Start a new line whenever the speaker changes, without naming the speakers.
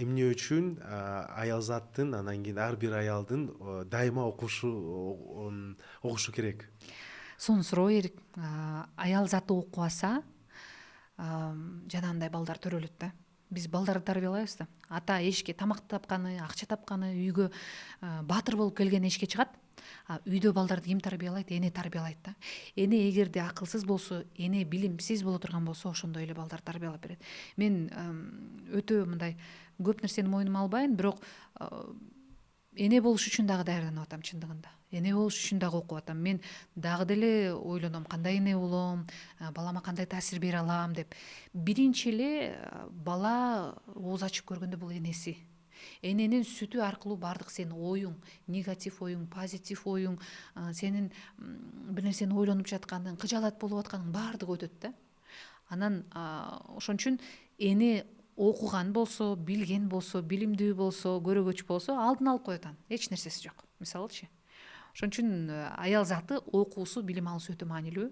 эмне үчүн аял заттын анан кийин ар бир аялдын дайыма окушу керек?
Сонун суроо Эрик. Аял заты окубаса жанагындай балдар төрөлөт да. Биз балдарды тарбиялайбыз да. Ата эшикке тамак тапканы, акча тапканы, үйгө баатыр болуп келген эшикке чыгат. Үйдө балдарды ким тарбиялайт? Эне тарбиялайт да. Эне эгерде акылсыз болсо, эне билимсиз боло турган болсо, ошондой эле балдар тарбиялап берет. Мен өтө мындай көп нерсени мойнума албайм, бирок эне болуш үчүн дагы даярданып атам чындыгында. Эне болуш үчүн дагы окуп атам. Мен дагы деле ойлоном, кандай эне болом, балама кандай таасир бере алам деп. Биринчи эле бала ооз ачып көргөндө бул энеси. Эненин сүтү аркылуу баардык сенин оюң, негатив оюң, позитив оюң, сенин бир нерсени ойлонуп жатканың, кыжаалат болуп атканың баардыгы өтөт да. Анан ошон үчүн эне окуган болсо, билген болсо, билимдүү болсо, көрөгөч болсо, алдын алып коет анын. Эч нерсеси жок. Мисалычы. Ошон үчүн аял заты окуусу, билим алуусу өтө маанилүү.